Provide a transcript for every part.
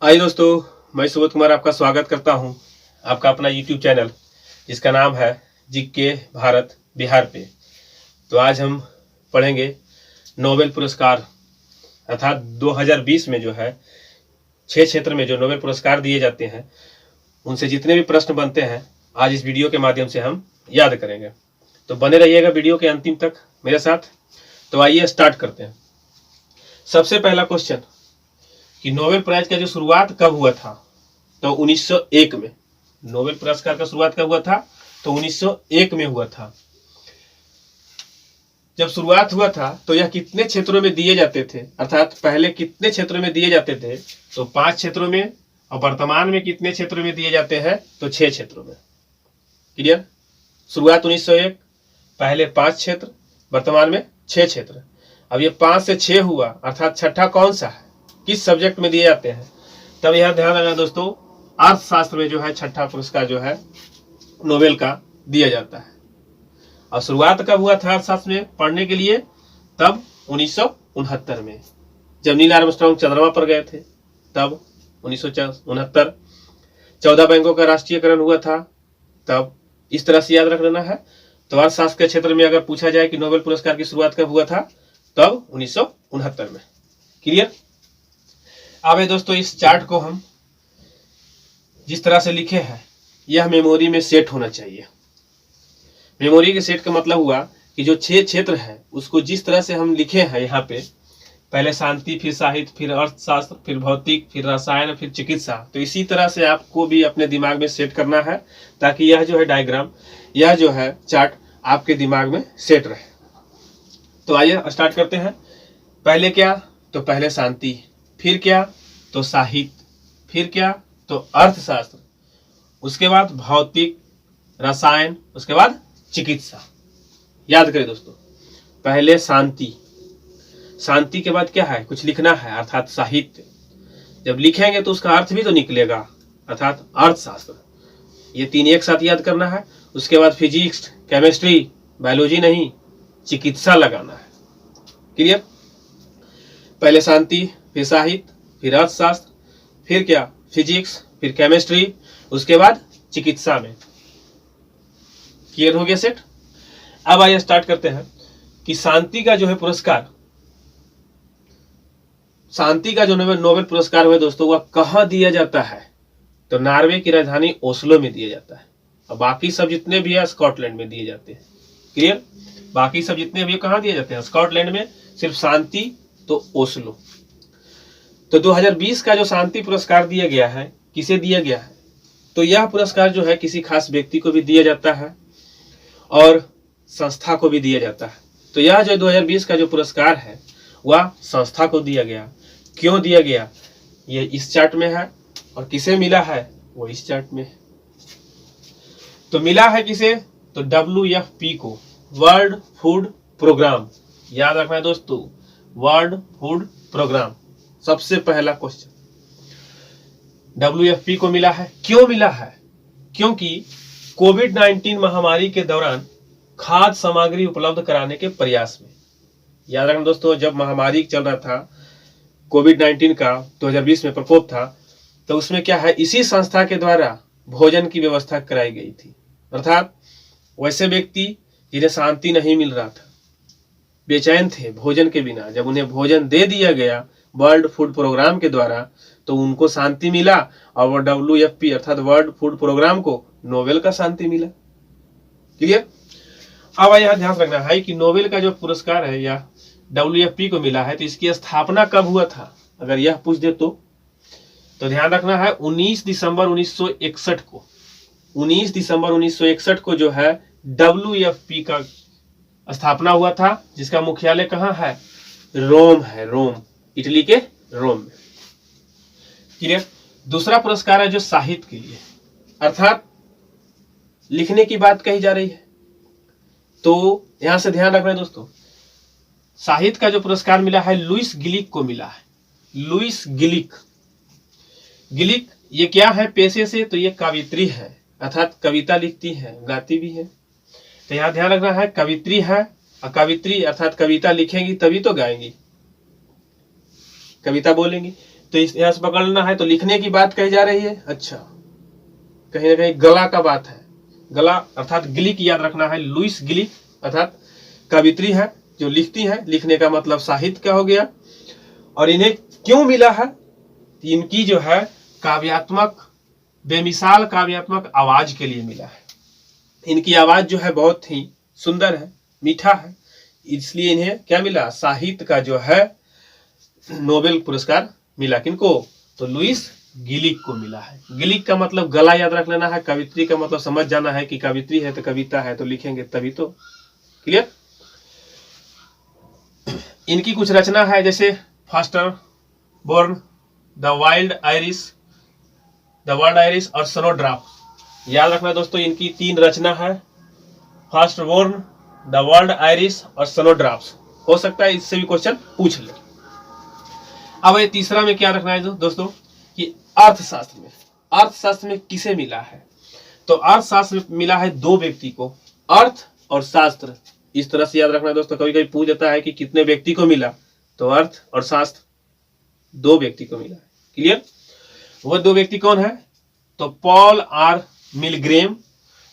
आइए दोस्तों, मैं सुबोध कुमार आपका स्वागत करता हूं आपका अपना यूट्यूब चैनल जिसका नाम है जीके भारत बिहार पे। तो आज हम पढ़ेंगे नोबेल पुरस्कार अर्थात 2020 में जो है 6 क्षेत्र में जो नोबेल पुरस्कार दिए जाते हैं उनसे जितने भी प्रश्न बनते हैं आज इस वीडियो के माध्यम से हम याद करेंगे। तो बने रहिएगा वीडियो के अंतिम तक मेरे साथ। तो आइए स्टार्ट करते हैं। सबसे पहला क्वेश्चन कि नोबेल प्राइज का जो शुरुआत कब हुआ था? तो 1901 में। नोबेल पुरस्कार का शुरुआत कब हुआ था? तो 1901 में हुआ था। जब शुरुआत हुआ था तो यह कितने क्षेत्रों में दिए जाते थे, अर्थात पहले कितने क्षेत्रों में दिए जाते थे? तो 5 क्षेत्रों में। और वर्तमान में कितने क्षेत्रों में दिए जाते हैं? तो 6 क्षेत्रों में। क्लियर? शुरुआत 1901, पहले 5 क्षेत्र, वर्तमान में 6 क्षेत्र। अब ये 5 से 6 हुआ, अर्थात छठा कौन सा है, किस सब्जेक्ट में दिए जाते हैं? तब यह ध्यान रखना दोस्तों, अर्थशास्त्र में जो है छठा पुरस्कार जो है नोबेल का दिया जाता है। और शुरुआत कब हुआ था अर्थशास्त्र में पढ़ने के लिए? तब 1969 में, जब नील आर्मस्ट्रांग चंद्रमा पर गए थे, तब 1969। 14 बैंकों का राष्ट्रीयकरण हुआ था, तब। इस तरह से याद रख लेना है। तो अर्थशास्त्र के क्षेत्र में अगर पूछा जाए कि नोबेल पुरस्कार की शुरुआत कब हुआ था, तब 1969 में। क्लियर? अब दोस्तों इस चार्ट को हम जिस तरह से लिखे हैं यह मेमोरी में सेट होना चाहिए। मेमोरी के सेट का मतलब हुआ कि जो 6 क्षेत्र है उसको जिस तरह से हम लिखे हैं यहाँ पे, पहले शांति, फिर साहित्य, फिर अर्थशास्त्र, फिर भौतिक, फिर रसायन, फिर चिकित्सा, तो इसी तरह से आपको भी अपने दिमाग में सेट करना है ताकि यह जो है डायग्राम, यह जो है चार्ट आपके दिमाग में सेट रहे। तो आइए स्टार्ट करते हैं। पहले क्या? तो पहले शांति, फिर क्या? तो साहित्य, फिर क्या? तो अर्थशास्त्र, उसके बाद भौतिक, रसायन, उसके बाद चिकित्सा। याद करें दोस्तों, पहले शांति, शांति के बाद क्या है, कुछ लिखना है, अर्थात साहित्य। जब लिखेंगे तो उसका अर्थ भी तो निकलेगा, अर्थात अर्थशास्त्र। ये 3 एक साथ याद करना है। उसके बाद फिजिक्स, केमिस्ट्री, बायोलॉजी नहीं, चिकित्सा लगाना है। क्लियर? पहले शांति, फिर साहित्य, फिर अर्थशास्त्र, फिर क्या, फिजिक्स, फिर केमिस्ट्री, उसके बाद चिकित्सा में। क्लियर हो गया सेट? अब आइए स्टार्ट करते हैं कि शांति का जो है पुरस्कार, शांति का जो नोबेल पुरस्कार हुआ दोस्तों, वह कहाँ दिया जाता है? तो नॉर्वे की राजधानी ओस्लो में दिया जाता है। और बाकी सब जितने भी है स्कॉटलैंड में दिए जाते हैं। क्लियर? बाकी सब जितने भी कहाँ दिए जाते हैं? स्कॉटलैंड में। सिर्फ शांति तो ओस्लो। तो 2020 का जो शांति पुरस्कार दिया गया है, किसे दिया गया है? तो यह पुरस्कार जो है किसी खास व्यक्ति को भी दिया जाता है और संस्था को भी दिया जाता है। तो यह जो 2020 का जो पुरस्कार है वह संस्था को दिया गया। क्यों दिया गया? ये इस चार्ट में है। और किसे मिला है? वो इस चार्ट में है। तो मिला है किसे? तो WFP को, वर्ल्ड फूड प्रोग्राम। याद रखना है दोस्तों, वर्ल्ड फूड प्रोग्राम। सबसे पहला क्वेश्चन WFP को मिला है। क्यों मिला है? क्योंकि कोविड-19 महामारी के दौरान खाद्य सामग्री उपलब्ध कराने के प्रयास में। याद रखना दोस्तों, जब महामारी चल रहा था कोविड-19 का, 2020 में प्रकोप था, तो उसमें क्या है, इसी संस्था के द्वारा भोजन की व्यवस्था कराई गई थी। अर्थात वैसे व्यक्ति जिन्हें शांति नहीं मिल रहा था, बेचैन थे भोजन के बिना, जब उन्हें भोजन दे दिया गया वर्ल्ड फूड प्रोग्राम के द्वारा तो उनको शांति मिला। और वो WFP अर्थात वर्ल्ड फूड प्रोग्राम को नोबेल का शांति मिला। क्लियर? अब यह ध्यान रखना है कि नोबेल का जो पुरस्कार है या WFP को मिला है, तो इसकी स्थापना कब हुआ था? अगर यह पूछ दे तो ध्यान रखना है 19 दिसंबर 1961 को। 19 दिसंबर 1961 को जो है WFP का स्थापना हुआ था, जिसका मुख्यालय कहाँ है? रोम है, रोम, इटली के रोम में। क्लियर? दूसरा पुरस्कार है जो साहित्य के लिए, अर्थात लिखने की बात कही जा रही है। तो यहां से ध्यान रखना है दोस्तों, साहित्य का जो पुरस्कार मिला है लुईस गिलिक को मिला है। लुईस गिलिक, गिलिक ये क्या है पेशे से? तो ये कवित्री है, अर्थात कविता लिखती है, गाती भी है। तो यहां ध्यान रखना है कवित्री है, और कवित्री अर्थात कविता लिखेंगी तभी तो गाएंगी, कविता बोलेंगी। तो इस यहाँ से पकड़ लेना है। तो लिखने की बात कही जा रही है। अच्छा, कहीं ना कहीं गला का बात है। गला अर्थात गिलिक याद रखना है। लुईस गिलिक अर्थात कवित्री है जो लिखती है। लिखने का मतलब साहित्य का हो गया। और इन्हें क्यों मिला है? इनकी जो है काव्यात्मक, बेमिसाल काव्यात्मक आवाज के लिए मिला है। इनकी आवाज जो है बहुत ही सुंदर है, मीठा है, इसलिए इन्हें क्या मिला? साहित्य का जो है नोबेल पुरस्कार मिला। किनको? तो लुईस गिलिक को मिला है। गिलिक का मतलब गला याद रख लेना है। कवित्री का मतलब समझ जाना है कि कवित्री है तो कविता है तो लिखेंगे तभी तो। क्लियर? इनकी कुछ रचना है जैसे Foster Born, the wild iris और स्नोड्रॉप। याद रखना दोस्तों, इनकी 3 रचना है, Foster Born, the wild iris और स्नोड्रॉप्स। हो सकता है इससे भी क्वेश्चन पूछ ले। अब ये तीसरा में क्या रखना है दोस्तों कि अर्थशास्त्र में किसे मिला है? तो अर्थशास्त्र में मिला है 2 व्यक्ति को, अर्थ और शास्त्र। इस तरह से याद रखना है दोस्तों। कभी कभी पूछ देता है कि कितने व्यक्ति को मिला, तो अर्थ और शास्त्र 2 व्यक्ति को मिला है। क्लियर? वो 2 व्यक्ति कौन है? तो पॉल आर मिलग्रेम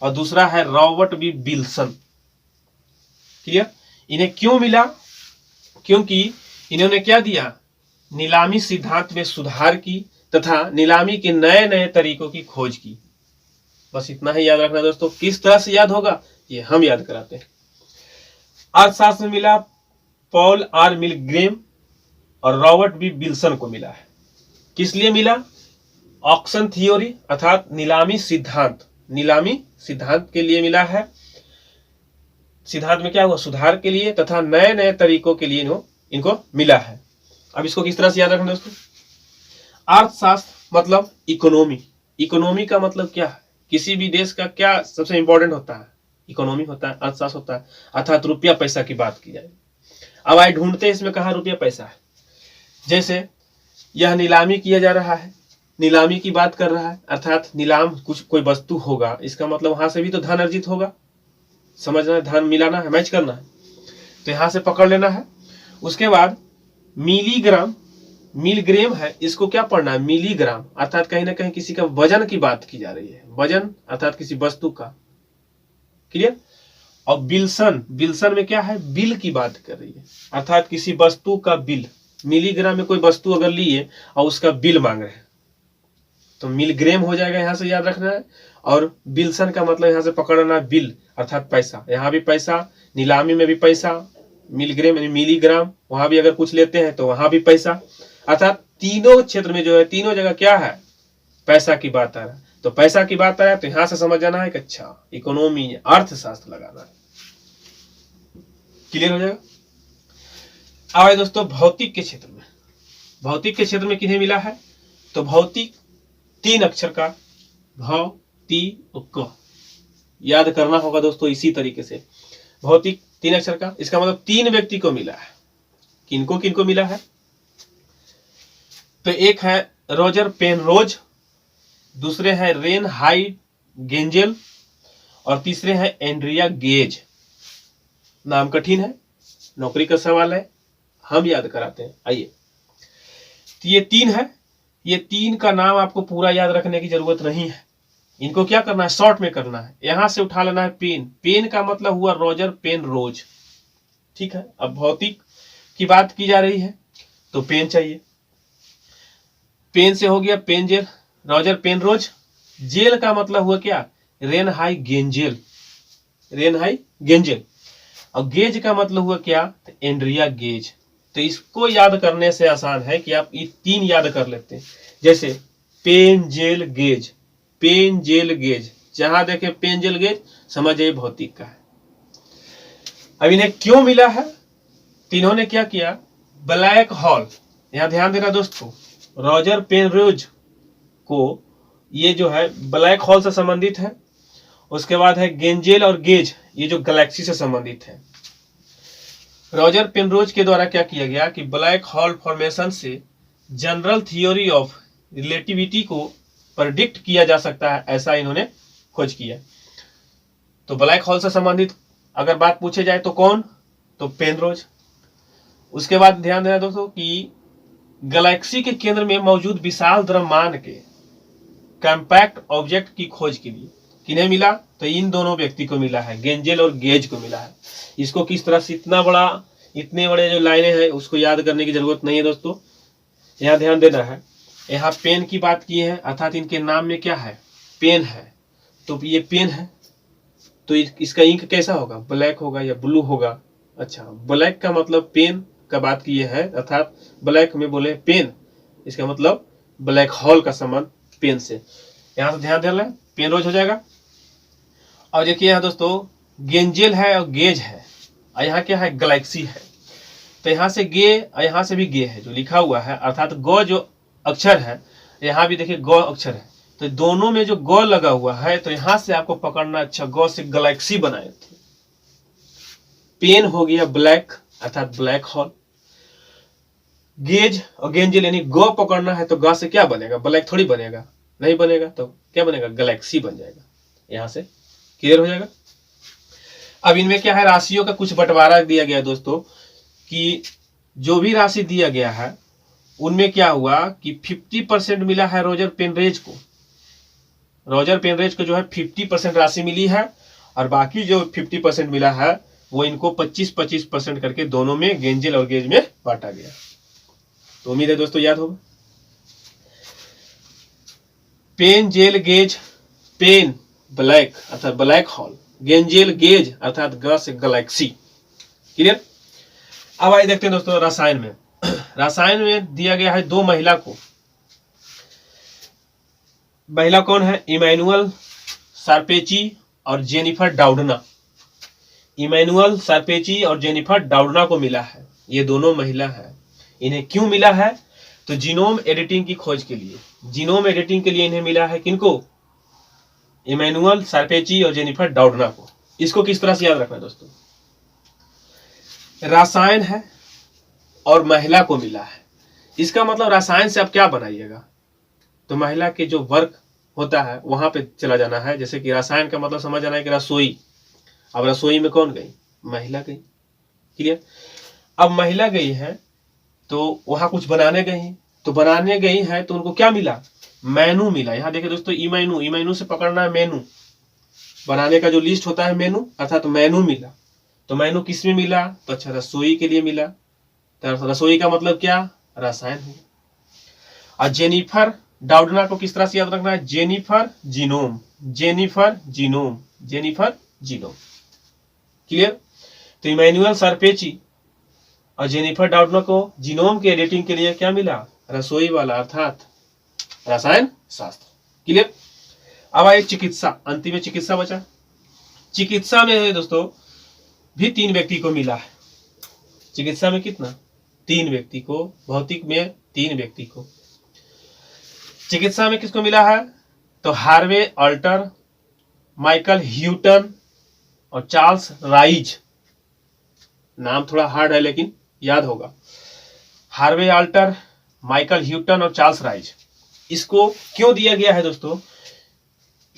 और दूसरा है रॉबर्ट बी विल्सन। क्लियर? इन्हें क्यों मिला? क्योंकि इन्होंने क्या दिया? नीलामी सिद्धांत में सुधार की तथा नीलामी के नए नए तरीकों की खोज की। बस इतना ही याद रखना दोस्तों। किस तरह से याद होगा ये हम याद कराते हैं। अर्थशास्त्र में मिला पॉल आर मिलग्रेम और रॉबर्ट बी विल्सन को मिला है। किस लिए मिला? ऑक्शन थियोरी अर्थात नीलामी सिद्धांत के लिए मिला है। सिद्धांत में क्या हुआ? सुधार के लिए तथा नए नए तरीकों के लिए इनको मिला है। अब इसको किस तरह से याद रखना दोस्तों? अर्थशास्त्र मतलब इकोनॉमी का मतलब क्या है? किसी भी देश का क्या सबसे इंपॉर्टेंट होता है? इकोनॉमी होता है, अर्थशास्त्र होता है, अर्थात रुपया पैसा की बात की जाए। अब आए ढूंढते हैं इसमें कहाँ रुपया पैसा है। जैसे यह नीलामी किया जा रहा है, नीलामी की बात कर रहा है, अर्थात नीलाम कोई वस्तु होगा, इसका मतलब वहां से भी तो धन अर्जित होगा। समझना है, धन मिलाना है, मैच करना है, तो यहां से पकड़ लेना है। उसके बाद मिलीग्राम है, इसको क्या पढ़ना है? मिलीग्राम अर्थात कहीं ना कहीं किसी का वजन की बात की जा रही है। वजन अर्थात किसी वस्तु का। क्लियर? और बिल्सन में क्या है? बिल की बात कर रही है, अर्थात किसी वस्तु का बिल। मिलीग्राम में कोई वस्तु अगर लिए और उसका बिल मांग रहे हैं तो मिलग्राम हो जाएगा, यहां से याद रखना है। और बिल्सन का मतलब यहां से पकड़ना है बिल अर्थात पैसा। यहां भी पैसा, नीलामी में भी पैसा, मिलीग्राम वहां भी अगर कुछ लेते हैं तो वहां भी पैसा, अर्थात तीनों क्षेत्र में जो है, तीनों जगह क्या है? पैसा की बात आ रहा है। तो पैसा की बात आ रहा है तो यहां से समझ जाना है कि अच्छा इकोनॉमी, अर्थशास्त्र लगाना है। क्लियर हो जाएगा? आए दोस्तों भौतिक के क्षेत्र में किन्हें मिला है? तो भौतिक 3 अक्षर का भौतिक याद करना होगा दोस्तों। इसी तरीके से भौतिक 3 अक्षर का, इसका मतलब 3 व्यक्ति को मिला है। किनको मिला है? तो एक है रोजर पेनरोज, दूसरे हैं रेन हाई गेंजेल और तीसरे हैं एंड्रिया गेज। नाम कठिन है, नौकरी का सवाल है, हम याद कराते हैं। आइए, तो ये 3 है। ये 3 का नाम आपको पूरा याद रखने की जरूरत नहीं है। इनको क्या करना है? शॉर्ट में करना है। यहां से उठा लेना है पेन का मतलब हुआ रोजर पेनरोज। ठीक है? अब भौतिक की बात की जा रही है तो पेन चाहिए। पेन से हो गया पेनजेल, रोजर पेनरोज। जेल का मतलब हुआ क्या? Rain high गेंजेल। और गेज का मतलब हुआ क्या? तो एंड्रिया गेज। तो इसको याद करने से आसान है कि आप ये 3 याद कर लेते हैं। जैसे पेन जेल गेज, जहां देखे पेन जेल गेज समझिए भौतिक का है। अब इन्हें क्यों मिला है? तीनों ने क्या किया? ब्लैक होल, यहां ध्यान देना दोस्तों, रोजर पेनरोज को ये जो है ब्लैक होल से संबंधित है। उसके बाद है गेंजेल और गेज, ये जो गैलेक्सी से संबंधित है। रोजर पेनरोज के द्वारा क्या किया गया कि ब्लैक होल फॉर्मेशन से जनरल थ्योरी ऑफ रिलेटिविटी को प्रेडिक्ट किया जा सकता है, ऐसा इन्होंने खोज किया। तो ब्लैक होल से संबंधित अगर बात पूछे जाए तो कौन? तो पेनरोज। उसके बाद ध्यान देना दोस्तों कि गैलेक्सी के केंद्र में मौजूद विशाल द्रव्यमान के कॉम्पैक्ट ऑब्जेक्ट की खोज के लिए किन्हें मिला? तो इन दोनों व्यक्ति को मिला है, गेंजेल और गेज को मिला है। इसको किस तरह से इतने बड़े जो लाइनें हैं उसको याद करने की जरूरत नहीं है दोस्तों, यहाँ ध्यान देना है। यहाँ पेन की बात की है, अर्थात इनके नाम में क्या है? पेन है। तो ये पेन है तो इसका इंक कैसा होगा? ब्लैक होगा या ब्लू होगा? अच्छा, ब्लैक का मतलब पेन का बात की है, अर्थात ब्लैक में बोले पेन, इसका मतलब ब्लैक होल का संबंध पेन से। यहाँ से ध्यान देना, पेन रोज हो जाएगा। और देखिए यहाँ दोस्तों गेंजेल है और गेज है, और यहाँ क्या है? गैलेक्सी है। तो यहाँ से गे और यहाँ से भी गे है जो लिखा हुआ है, अर्थात गो जो अक्षर है, यहाँ भी देखिए गो अक्षर है, तो दोनों में जो गो लगा हुआ है, तो यहाँ से आपको पकड़ना। अच्छा, गो से गैलेक्सी बनाए थे। पेन हो गया ब्लैक, अर्थात ब्लैक होल। गेज और गेंजेल यानी गो पकड़ना है, तो ग से क्या बनेगा? ब्लैक थोड़ी बनेगा, नहीं बनेगा, तो क्या बनेगा? गैलेक्सी बन जाएगा। यहां से क्लियर हो जाएगा। अब इनमें क्या है? राशियों का कुछ बंटवारा दिया गया है दोस्तों, कि जो भी राशि दिया गया है उनमें क्या हुआ कि 50% मिला है रोजर पेनरेज को। रोजर पेनरेज को जो है 50% राशि मिली है, और बाकी जो 50% मिला है वो इनको 25-25% करके दोनों में, गेंजेल और गेज में बांटा गया। तो उम्मीद है दोस्तों याद होगा। Pen jail gauge, pen black अर्थात ब्लैक होल, गेंजेल गेज अर्थात ग से गैलेक्सी। क्लियर। अब आइए देखते हैं दोस्तों रसायन में। रसायन में दिया गया है दो महिला को। महिला कौन है? इमैनुअल सार्पेची और जेनिफर डाउडना। इमैनुअल सार्पेची और जेनिफर डाउडना को मिला है, ये दोनों महिला है। इन्हें क्यों मिला है? तो जीनोम एडिटिंग की खोज के लिए। जीनोम एडिटिंग के लिए इन्हें मिला है। किनको? इमैनुअल सार्पेची और जेनिफर डाउडना को। इसको किस तरह से याद रखना है दोस्तों? रसायन है और महिला को मिला है, इसका मतलब रसायन से आप क्या बनाइएगा? तो महिला के जो वर्क होता है वहां पे चला जाना है। जैसे कि रसायन का मतलब समझ जाना है कि रसोई। अब रसोई में कौन गई? महिला गई। क्लियर। अब महिला गई है तो वहां कुछ बनाने गई, तो बनाने गई है तो उनको क्या मिला? मेनू मिला। यहाँ देखिए दोस्तों इमैनू, इमैनू से पकड़ना है मेनू, बनाने का जो लिस्ट होता है मेनू, अर्थात मेनू मिला। तो मेनू किस में मिला? तो अच्छा, रसोई के लिए मिला। तो रसोई का मतलब क्या? रसायन है। और जेनिफर डाउडना को किस तरह से याद रखना है? Jennifer genome, Jennifer genome, Jennifer genome. Clear. तो इमैनुअल सार्पेची और जेनिफर डाउडना को जीनोम के एडिटिंग के लिए क्या मिला? रसोई वाला अर्थात रसायन शास्त्र। क्लियर। अब आए चिकित्सा, अंतिम में चिकित्सा बचा। चिकित्सा में दोस्तों भी 3 व्यक्ति को मिला है। चिकित्सा में कितना? 3 व्यक्ति को। भौतिक में 3 व्यक्ति को। चिकित्सा में किसको मिला है? तो हार्वे अल्टर, माइकल ह्यूटन और चार्ल्स राइज। नाम थोड़ा हार्ड है लेकिन याद होगा। हार्वे अल्टर, माइकल ह्यूटन और चार्ल्स राइज। इसको क्यों दिया गया है दोस्तों?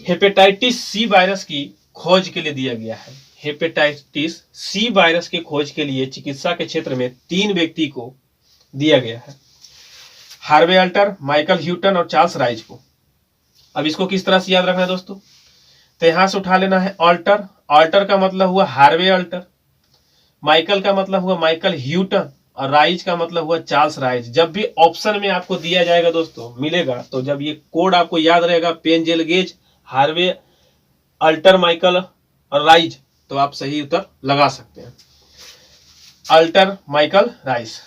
हेपेटाइटिस सी वायरस की खोज के लिए दिया गया है। हेपेटाइटिस सी वायरस के खोज के लिए चिकित्सा के क्षेत्र में 3 व्यक्ति को दिया गया है, हार्वे अल्टर, माइकल ह्यूटन और चार्ल्स राइज को। अब इसको किस तरह से याद रखना है दोस्तों? तो यहां से उठा लेना है अल्टर। अल्टर का मतलब हुआ हार्वे अल्टर, माइकल का मतलब हुआ माइकल ह्यूटन और राइज का मतलब हुआ चार्ल्स राइज। जब भी ऑप्शन में आपको दिया जाएगा दोस्तों, मिलेगा, तो जब ये कोड आपको याद रहेगा, pen jail Ghez, Harvey Alter, Michael और राइज, तो आप सही उत्तर लगा सकते हैं। Alter Michael Rice,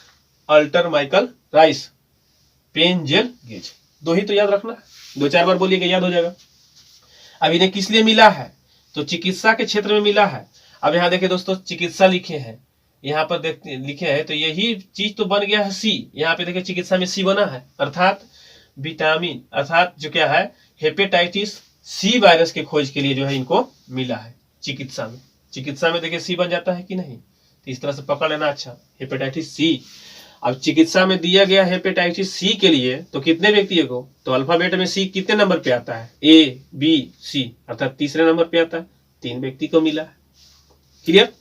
Alter Michael Rice, pen jail Ghez, 2 ही तो याद रखना है। 2-4 बार बोलिएगा, याद हो जाएगा। अब इन्हें किस लिए मिला है? तो चिकित्सा के क्षेत्र में मिला है। अब यहाँ देखिए दोस्तों चिकित्सा लिखे हैं, यहाँ पर देखते लिखे हैं, तो यही चीज तो बन गया है सी। यहाँ पे देखिए चिकित्सा में सी बना है, अर्थात विटामिन, अर्थात जो क्या है हेपेटाइटिस सी वायरस के खोज के लिए जो है इनको मिला है चिकित्सा में। चिकित्सा में देखिए सी बन जाता है कि नहीं, तो इस तरह से पकड़ लेना। अच्छा, हेपेटाइटिस सी। अब चिकित्सा में दिया गया हेपेटाइटिस सी के लिए तो कितने व्यक्तियों को? तो अल्फाबेट में सी कितने नंबर पे आता है? ए बी सी, अर्थात तीसरे नंबर पे आता है। 3 व्यक्ति को मिला है। क्लियर।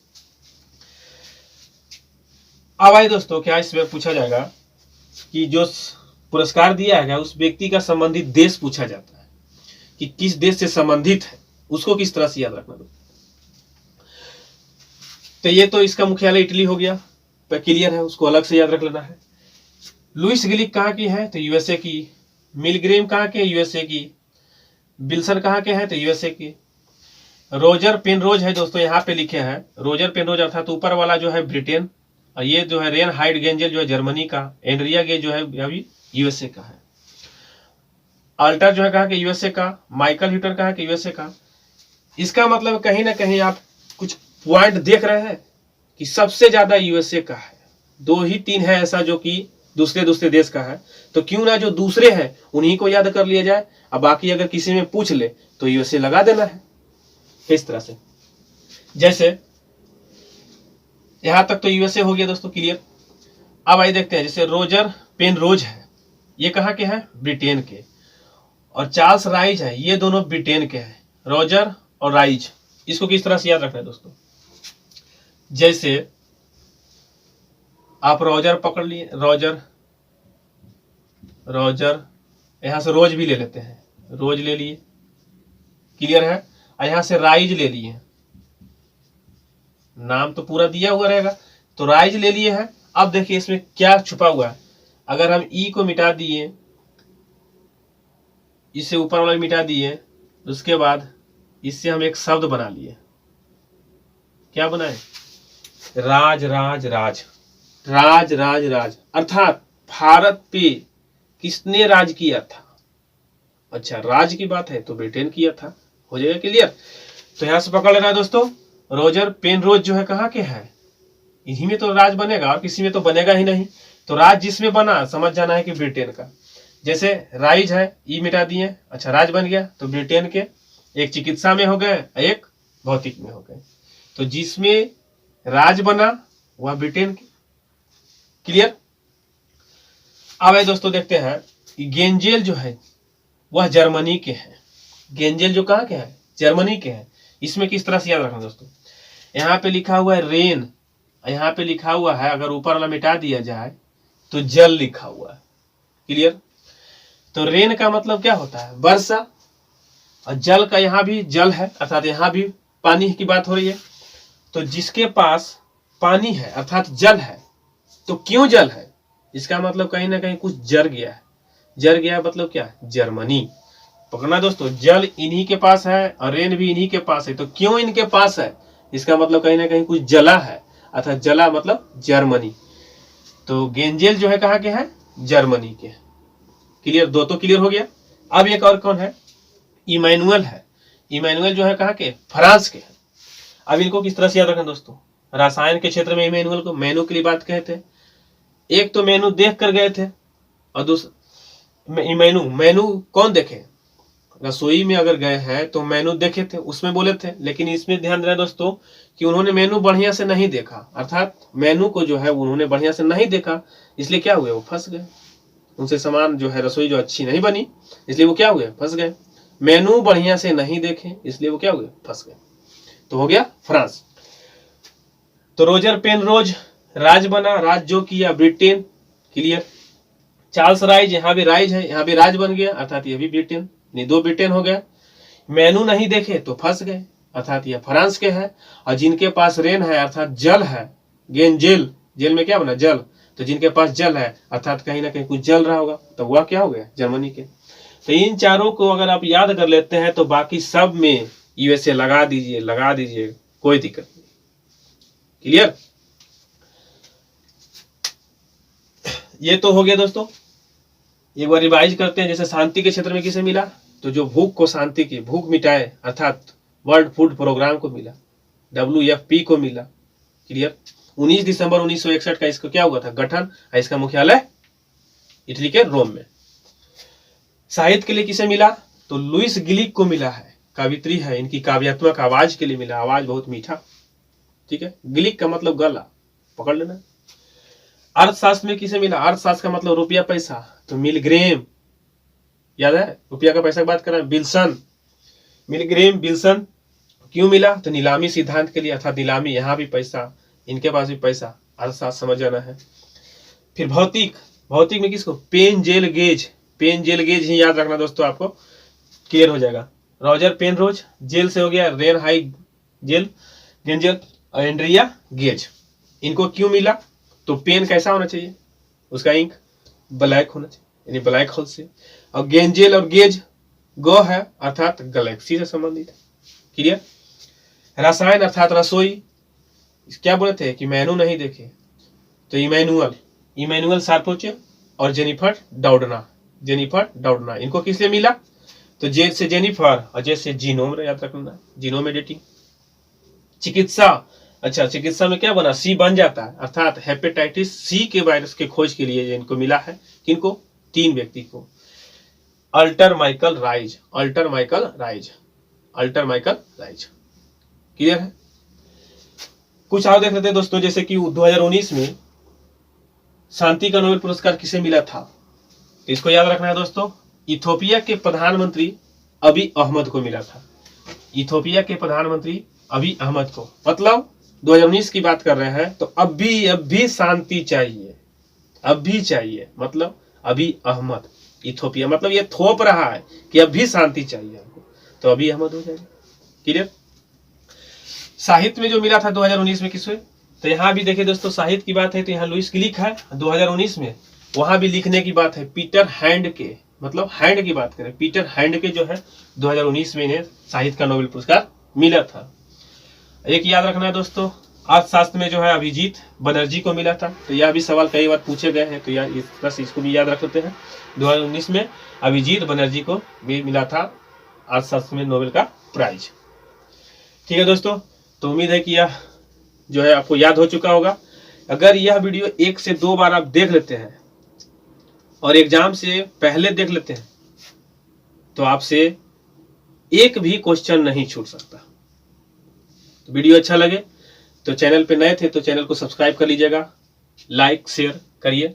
अब आइए दोस्तों, क्या इसमें पूछा जाएगा कि जो पुरस्कार दिया गया उस व्यक्ति का संबंधित देश पूछा जाता है कि किस देश से संबंधित है, उसको किस तरह से याद रखना। तो ये तो इसका मुख्यालय इटली हो गया, क्लियर है, उसको अलग से याद रख लेना है। लुइस गिलिक कहाँ की है, तो यूएसए की। मिलग्रेम कहाँ के, यूएसए की। विल्सन कहाँ के हैं, तो यूएसए की। रोजर पेनरोज है दोस्तों, यहाँ पे लिखे हैं रोजर पेनरोज, अर्थात ऊपर वाला जो है ब्रिटेन, और ये जो है रेन हाइड गेंजेल जो है जर्मनी का। एंड्रिया गे जो है अभी यूएसए का है। अल्टर जो है कहाँ के, यूएसए का। माइकल ह्यूटर कहाँ के, यूएसए का। इसका मतलब कहीं ना कहीं आप कुछ पॉइंट देख रहे हैं कि सबसे ज्यादा यूएसए का है, 2 ही 3 है ऐसा जो कि दूसरे देश का है। तो क्यों ना जो दूसरे हैं उन्हीं को याद कर लिया जाए, अब बाकी अगर किसी में पूछ ले तो यूएसए लगा देना है। इस तरह से, जैसे यहां तक तो यूएसए हो गया दोस्तों, क्लियर। अब आइए देखते हैं, जैसे रोजर पेनरोज है, ये कहाँ के हैं, ब्रिटेन के। और चार्ल्स राइज है, ये दोनों ब्रिटेन के हैं, रोजर और राइज। इसको किस तरह से याद रखना है दोस्तों, जैसे आप रोजर पकड़ लिए, रोजर यहां से रोज भी ले लेते हैं, रोज ले लिए, क्लियर है। और यहां से राइज ले लिए, नाम तो पूरा दिया हुआ रहेगा, तो राइज ले लिए हैं। अब देखिए इसमें क्या छुपा हुआ है। अगर हम ई को मिटा दिए, इससे ऊपर वाला मिटा दिए, उसके बाद इससे हम एक शब्द बना लिए। क्या बनाए, राज राज राज, राज राज राज, अर्थात भारत पे किसने राज किया था। अच्छा, राज की बात है तो ब्रिटेन किया था, हो जाएगा क्लियर। तो यहां से पकड़ लेना है दोस्तों, रोजर पेनरोज जो है कहाँ के हैं, इन्हीं में तो राज बनेगा, और किसी में तो बनेगा ही नहीं। तो राज जिसमें बना समझ जाना है कि ब्रिटेन का। जैसे राइज है, ई मिटा दिए, अच्छा राज बन गया, तो ब्रिटेन के। एक चिकित्सा में हो गए, एक भौतिक में हो गए, तो जिसमें राज बना वह ब्रिटेन के, क्लियर। अब है दोस्तों देखते हैं, गेंजेल जो है वह जर्मनी के हैं। गेंजेल जो कहाँ के हैं, जर्मनी के हैं। इसमें किस तरह से याद रखना दोस्तों, यहाँ पे लिखा हुआ है रेन, यहाँ पे लिखा हुआ है, अगर ऊपर वाला मिटा दिया जाए तो जल लिखा हुआ है, क्लियर। तो रेन का मतलब क्या होता है, वर्षा, और जल का यहाँ भी जल है, अर्थात यहाँ भी पानी की बात हो रही है। तो जिसके पास पानी है अर्थात जल है, तो क्यों जल है, इसका मतलब कहीं ना कहीं कुछ जर गया है। जर गया मतलब क्या, जर्मनी। पकड़ना दोस्तों, जल इन्हीं के पास है और रेन भी इन्हीं के पास है, तो क्यों इनके पास है, इसका मतलब कहीं ना कहीं कुछ जला है, अर्थात जला मतलब जर्मनी। तो गेंजेल जो है कहाँ के हैं, जर्मनी के, क्लियर। 2 तो क्लियर हो गया। अब एक और कौन है, इमैनुअल है। इमैनुअल जो है कहाँ के, फ्रांस के। अब इनको किस तरह से याद रखना दोस्तों, रसायन के क्षेत्र में इमैनुअल को मेनू के लिए बात कहते हैं। एक तो मेनू देख कर गए थे, और दूसरा मेनू कौन देखे, रसोई में अगर गए हैं तो मेनू देखे थे, उसमें बोले थे। लेकिन इसमें ध्यान देना दोस्तों कि उन्होंने मेनू बढ़िया से नहीं देखा, अर्थात मेनू को जो है उन्होंने बढ़िया से नहीं देखा, इसलिए क्या हुए, वो फंस गए। उनसे सामान जो है रसोई जो अच्छी नहीं बनी, इसलिए वो क्या हुए, फंस गए। मेनू बढ़िया से नहीं देखे, इसलिए वो क्या हुए, फंस गए। तो हो गया फ्रांस। तो रोजर पेनरोज राज बना, राज जो किया ब्रिटेन, क्लियर। चार्ल्स राइज, यहाँ भी राइज है, यहाँ भी राज बन गया, अर्थात ये भी ब्रिटेन, 2 ब्रिटेन हो गया। मेनू नहीं देखे तो फंस गए, अर्थात ये फ्रांस के हैं। और जिनके पास रेन है अर्थात जल है, गेंजेल, जेल में क्या बना, जल, तो जिनके पास जल है अर्थात कहीं ना कहीं कुछ जल रहा होगा, तो वह क्या हो गया, जर्मनी के। तो इन चारों को अगर आप याद कर लेते हैं तो बाकी सब में यूएसए लगा दीजिए, कोई दिक्कत नहीं, क्लियर। ये तो हो गया दोस्तों। एक बार रिवाइज करते हैं, जैसे शांति के क्षेत्र में किसे मिला, तो जो भूख को शांति की, भूख मिटाए अर्थात वर्ल्ड फूड प्रोग्राम को मिला, WFP को मिला, क्लियर। 19 दिसंबर 1961 का इसको क्या हुआ था, गठन, और इसका मुख्यालय इटली के रोम में। साहित्य के लिए किसे मिला, तो लुइस गिलिक को मिला है, कवित्री है, इनकी काव्यात्मक आवाज के लिए मिला, आवाज बहुत मीठा, ठीक है। गिलिक का मतलब गला, पकड़ लेना। अर्थशास्त्र में किसे मिला, अर्थशास्त्र का मतलब रुपया पैसा, तो मिलग्रेम, याद है, रुपया का पैसा की बात कर रहे हैं, विल्सन, मिलग्रेम विल्सन। क्यों मिला, तो नीलामी सिद्धांत के लिए, अर्थात नीलामी, यहाँ भी पैसा, इनके पास भी पैसा, अर्थशास्त्र समझ जाना है। फिर भौतिक भौतिक में किसको? पेन जेल गेज, पेन जेल गेज ही याद रखना दोस्तों, आपको क्लियर हो जाएगा। रॉजर पेनरोज, जेल से हो गया रेन हाई जेल, गेंजर एंड्रिया गेज। इनको क्यों मिला? तो पेन कैसा होना चाहिए? उसका इंक ब्लैक होना चाहिए, यानी ब्लैक होल से। और गेंजेल और गेज गो है अर्थात गैलेक्सी से संबंधित है। क्लियर? रसायन अर्थात रसोई, क्या बोले थे कि मेनू नहीं देखे, तो इमैनुअल सार्कोचे और जेनिफर डाउडना, जेनिफर डाउडना, इनको किस लिए मिला? तो जे से जेनिफर और जे से जीनोम, याद रखना, जीनोम एडिटिंग। चिकित्सा, अच्छा चिकित्सा में क्या बना? सी बन जाता है, अर्थात हेपेटाइटिस सी के वायरस के खोज के लिए इनको मिला है। किनको? 3 व्यक्ति को। Alter Michael rise, alter Michael rise, alter Michael rise. Clear है? कुछ और देख लेते हैं दोस्तों, जैसे कि 2019 में शांति का नोबेल पुरस्कार किसे मिला था? तो इसको याद रखना है दोस्तों, इथोपिया के प्रधानमंत्री अबी अहमद को मिला था। इथोपिया के प्रधानमंत्री अबी अहमद को, मतलब 2019 की बात कर रहे हैं, तो अब भी शांति चाहिए, अब भी चाहिए, मतलब अबी अहमद, इथोपिया, मतलब ये थोप रहा है कि अब भी शांति चाहिए हमको, तो अबी अहमद हो जाएगा। क्लियर? साहित्य में जो मिला था 2019 में किसको? तो यहाँ भी देखिए दोस्तों, साहित्य की बात है तो यहाँ लुईस ग्लिक है 2019 में, वहां भी लिखने की बात है, पीटर हैंड के, मतलब हैंड की बात करें, पीटर हैंड के जो है 2019 में इन्हें साहित्य का नोबेल पुरस्कार मिला था। एक याद रखना है दोस्तों, अर्थशास्त्र में जो है अभिजीत बनर्जी को मिला था। तो यह भी सवाल कई बार पूछे गए हैं, तो यार बस इसको भी याद रख लेते हैं। 2019 में अभिजीत बनर्जी को भी मिला था अर्थशास्त्र में नोबेल का प्राइज। ठीक है दोस्तों, तो उम्मीद है कि यह जो है आपको याद हो चुका होगा। अगर यह वीडियो 1 से 2 बार आप देख लेते हैं और एग्जाम से पहले देख लेते हैं, तो आपसे एक भी क्वेश्चन नहीं छूट सकता। तो वीडियो अच्छा लगे तो चैनल पे नए थे तो चैनल को सब्सक्राइब कर लीजिएगा, लाइक शेयर करिए।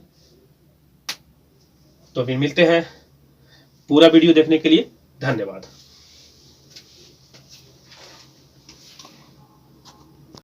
तो फिर मिलते हैं, पूरा वीडियो देखने के लिए धन्यवाद।